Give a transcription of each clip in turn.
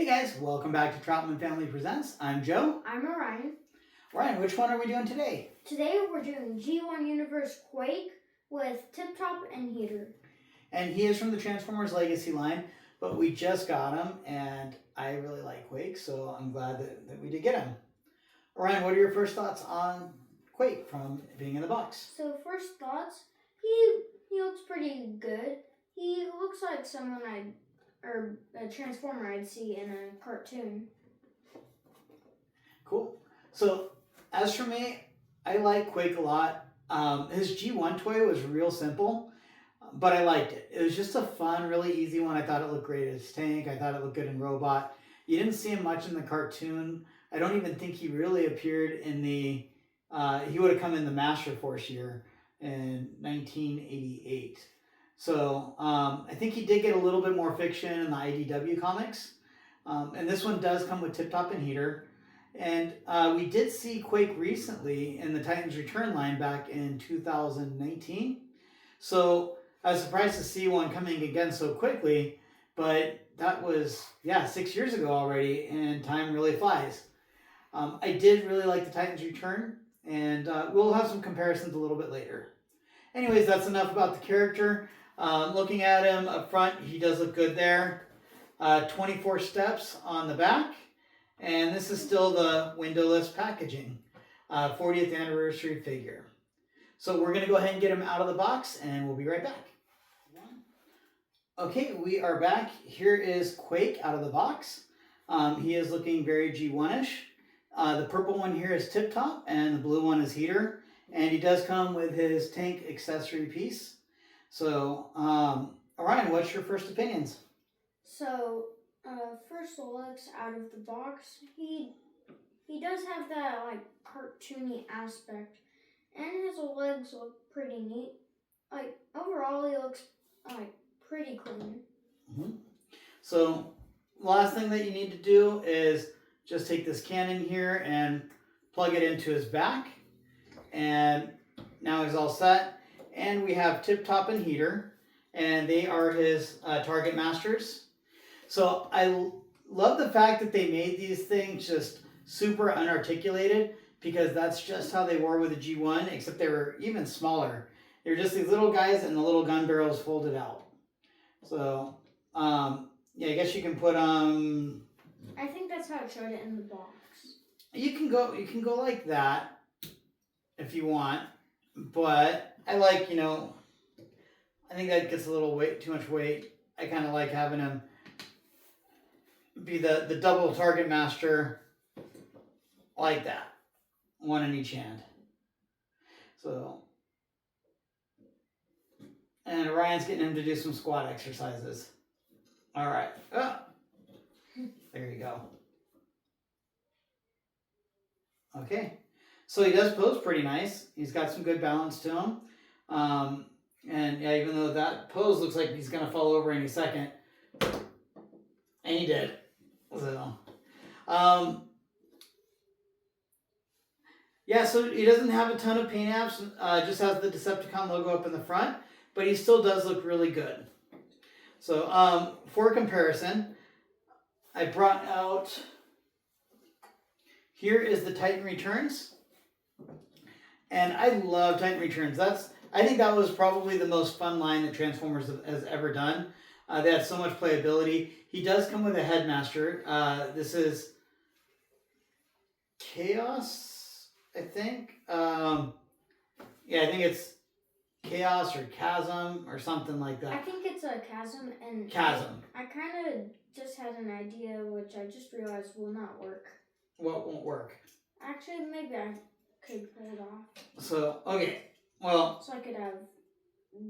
Hey guys, welcome back to Troutman Family Presents. I'm Joe. I'm Orion. Ryan, which one are we doing today? Today we're doing G1 Universe Quake with Tip Top and Heater. And he is from the Transformers Legacy line, but we just got him, and I really like Quake, so I'm glad that we did get him. Ryan, what are your first thoughts on Quake from being in the box? So first thoughts, he looks pretty good. He looks like someone or a Transformer I'd see in a cartoon. Cool. So, as for me, I like Quake a lot. His G1 toy was real simple, but I liked it. It was just a fun, really easy one. I thought it looked great as Tank. I thought it looked good in Robot. You didn't see him much in the cartoon. I don't even think he really appeared in the... he would have come in the Master Force year in 1988. So I think he did get a little bit more fiction in the IDW comics. And this one does come with Tip Top and Heater. And we did see Quake recently in the Titans Return line back in 2019. So I was surprised to see one coming again so quickly. But that was, 6 years ago already. And time really flies. I did really like the Titans Return. And we'll have some comparisons a little bit later. Anyways, that's enough about the character. Looking at him up front, he does look good there. 24 steps on the back. And this is still the windowless packaging. 40th anniversary figure. So we're going to go ahead and get him out of the box, and we'll be right back. Okay, we are back. Here is Quake out of the box. He is looking very G1-ish. The purple one here is Tip Top, and the blue one is Heater. And he does come with his tank accessory piece. So, Orion, what's your first opinions? So, first looks out of the box, he does have that like cartoony aspect, and his legs look pretty neat. Like overall, he looks like pretty clean. Mm-hmm. So, last thing that you need to do is just take this cannon here and plug it into his back, and now he's all set. And we have Tip Top and Heater, and they are his target masters. So I love the fact that they made these things just super unarticulated, because that's just how they were with the G1, except they were even smaller. They're just these little guys and the little gun barrels folded out. So, I guess you can put I think that's how it showed it in the box. You can go like that if you want, but I like, I think that gets a little too much weight. I kind of like having him be the double target master like that. One in each hand. So, and Orion's getting him to do some squat exercises. All right. Oh, there you go. Okay. So he does pose pretty nice. He's got some good balance to him. And yeah, even though that pose looks like he's going to fall over any second. And he did. So, so he doesn't have a ton of paint apps. Just has the Decepticon logo up in the front. But he still does look really good. So, for comparison, I brought out... Here is the Titan Returns. And I love Titan Returns. I think that was probably the most fun line that Transformers has ever done. They had so much playability. He does come with a headmaster. This is Chaos, I think. I think it's Chaos or Chasm or something like that. I think it's a Chasm. And Chasm. I kind of just had an idea, which I just realized will not work. What won't work? Actually, maybe I could pull it off. So, okay. Well... So I could have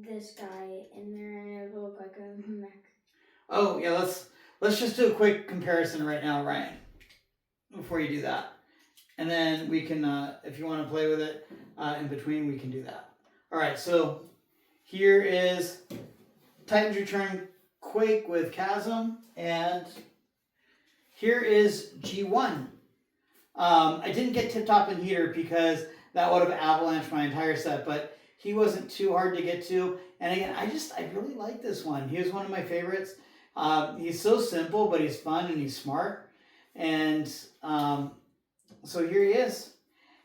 this guy in there and it would look like a mech. Oh, yeah, let's just do a quick comparison right now, Ryan, before you do that. And then we can, if you want to play with it in between, we can do that. All right, so here is Titans Return Quake with Chasm, and here is G1. I didn't get Tip Top and Heater because that would have avalanched my entire set, but he wasn't too hard to get to. And again, I really like this one. He was one of my favorites. He's so simple, but he's fun and he's smart. And so here he is.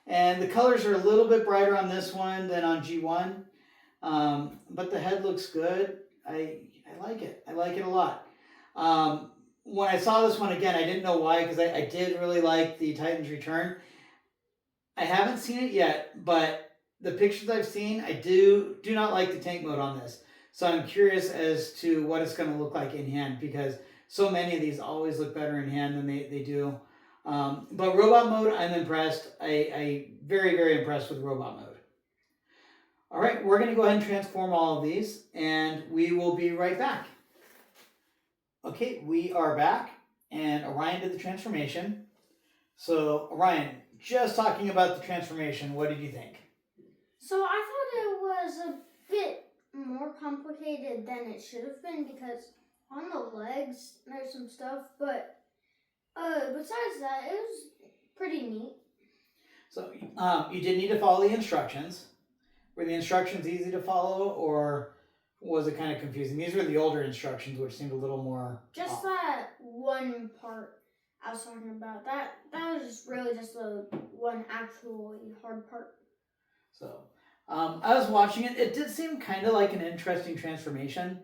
And the colors are a little bit brighter on this one than on G1. But the head looks good. I like it. I like it a lot. When I saw this one again, I didn't know why, because I did really like the Titan's Return. I haven't seen it yet, but the pictures I've seen, I do not like the tank mode on this. So I'm curious as to what it's going to look like in hand, because so many of these always look better in hand than they do. But robot mode, I'm impressed. I very, very impressed with robot mode. All right, we're going to go ahead and transform all of these, and we will be right back. Okay, we are back, and Orion did the transformation. So, Orion, just talking about the transformation, what did you think? So I thought it was a bit more complicated than it should have been, because on the legs there's some stuff, but besides that, it was pretty neat. So, you did need to follow the instructions. Were the instructions easy to follow, or was it kind of confusing? These were the older instructions, which seemed a little more... Just that one part I was talking about. That was just really just the one actually hard part. So, I was watching it. It did seem kind of like an interesting transformation.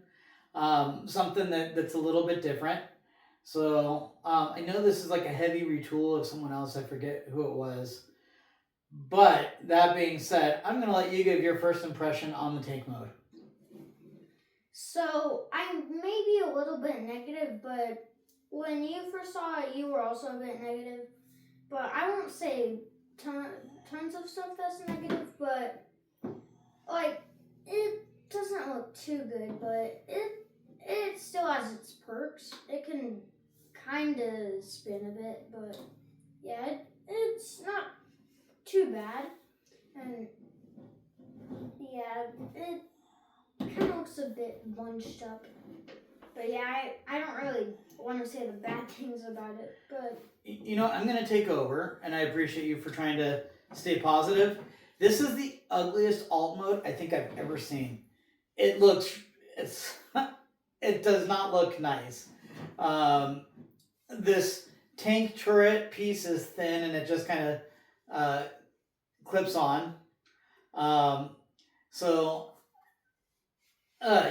Something that's a little bit different. So, I know this is like a heavy retool of someone else. I forget who it was. But, that being said, I'm going to let you give your first impression on the tank mode. So, I may be a little bit negative, but when you first saw it, you were also a bit negative. But I won't say tons of stuff that's negative, but like, it doesn't look too good, but it still has its perks. It can kind of spin a bit, but yeah, it's not too bad. And yeah, it kind of looks a bit bunched up. But yeah, I don't really want to say the bad things about it, but... You know, I'm going to take over, and I appreciate you for trying to stay positive. This is the ugliest alt mode I think I've ever seen. It does not look nice. This tank turret piece is thin, and it just kind of clips on.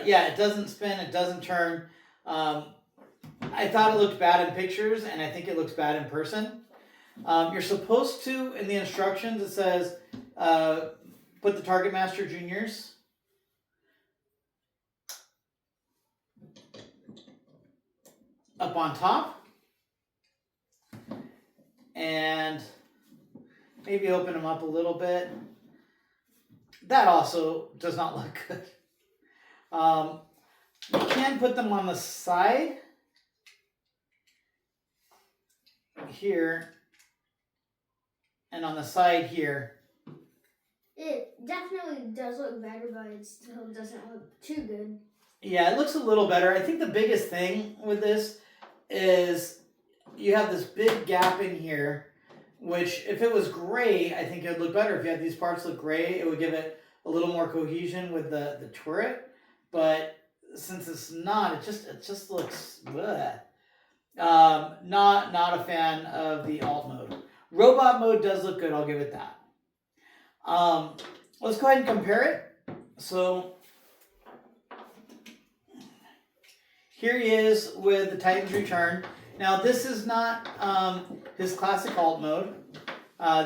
Yeah, it doesn't spin, it doesn't turn. I thought it looked bad in pictures, and I think it looks bad in person. You're supposed to, in the instructions, it says, put the Target Master Juniors up on top. And maybe open them up a little bit. That also does not look good. You can put them on the side here and on the side here. It definitely does look better, but it still doesn't look too good. Yeah, it looks a little better. I think the biggest thing with this is you have this big gap in here, which if it was gray, I think it would look better. If you had these parts look gray, it would give it a little more cohesion with the turret. But since it's not, it just looks bleh. Not a fan of the alt mode. Robot mode does look good, I'll give it that. Let's go ahead and compare it. So here he is with the Titan's Return. Now this is not his classic alt mode.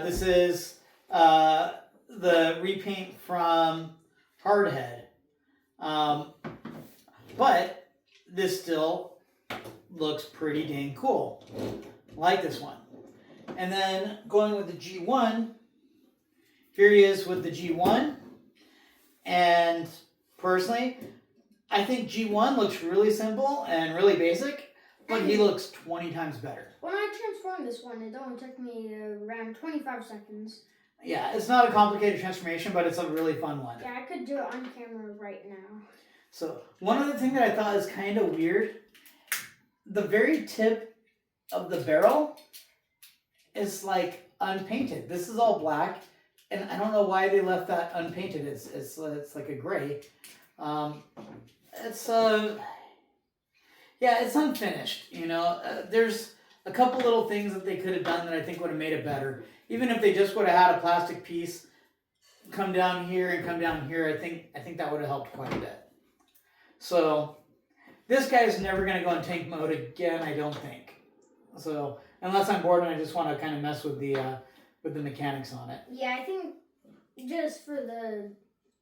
This is the repaint from Hardhead. But this still looks pretty dang cool. I like this one. And then going with the G1, here he is with the G1. And personally, I think G1 looks really simple and really basic, but he looks 20 times better. When I transformed this one, it only took me around 25 seconds. Yeah, it's not a complicated transformation, but it's a really fun one. Yeah, I could do it on camera right now. So, one other thing that I thought is kind of weird, the very tip of the barrel is like unpainted. This is all black, and I don't know why they left that unpainted. It's like a gray. Yeah, it's unfinished. There's a couple little things that they could have done that I think would have made it better. Even if they just would have had a plastic piece come down here and come down here, I think that would have helped quite a bit. So this guy's never gonna go in tank mode again, I don't think. So unless I'm bored and I just want to kind of mess with the mechanics on it. Yeah, I think just for the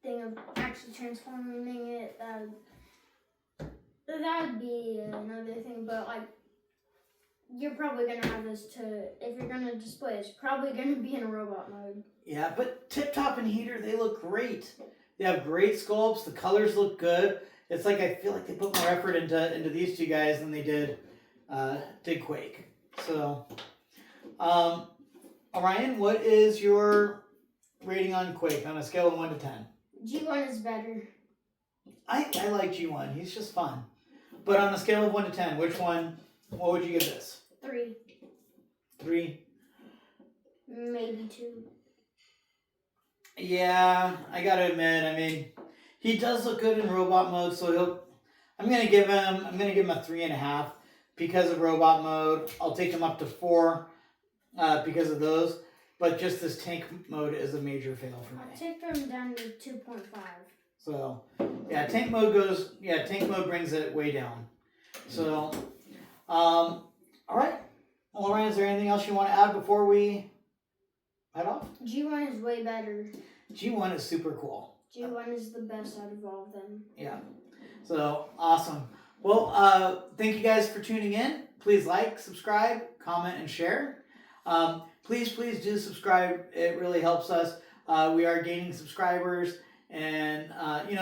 thing of actually transforming it, that would be another thing. But like, you're probably gonna have this if you're gonna display, it's probably gonna be in a robot mode. Yeah, but Tip Top and Heater, they look great. They have great sculpts. The colors look good. It's like I feel like they put more effort into these two guys than they did Quake. So, Orion, what is your rating on Quake on a scale of 1 to 10? G1 is better. I like G1. He's just fun. But on a scale of 1 to 10, what would you give this? 3. 3? Maybe 2. Yeah, I gotta admit, I mean, he does look good in robot mode, so I'm gonna give him a 3.5 because of robot mode. I'll take him up to 4 because of those. But just this tank mode is a major fail for me. I'll take them down to 2.5. So yeah, tank mode brings it way down. So all right. Well, Ryan, is there anything else you want to add before we head off? G1 is way better. G1 is super cool. G1 is the best out of all of them. Yeah. So awesome. Well, thank you guys for tuning in. Please like, subscribe, comment, and share. Please do subscribe. It really helps us. We are gaining subscribers, and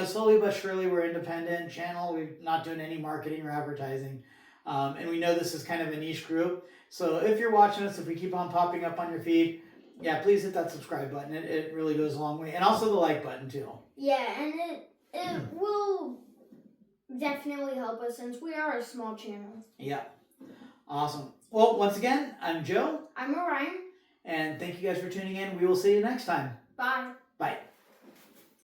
slowly but surely we're an independent channel. We're not doing any marketing or advertising, and we know this is kind of a niche group. So if you're watching us, if we keep on popping up on your feed, yeah, please hit that subscribe button. It really goes a long way, and also the like button too. Yeah, and it will definitely help us since we are a small channel. Yeah, awesome. Well, once again, I'm Joe. I'm Orion. And thank you guys for tuning in. We will see you next time. Bye. Bye.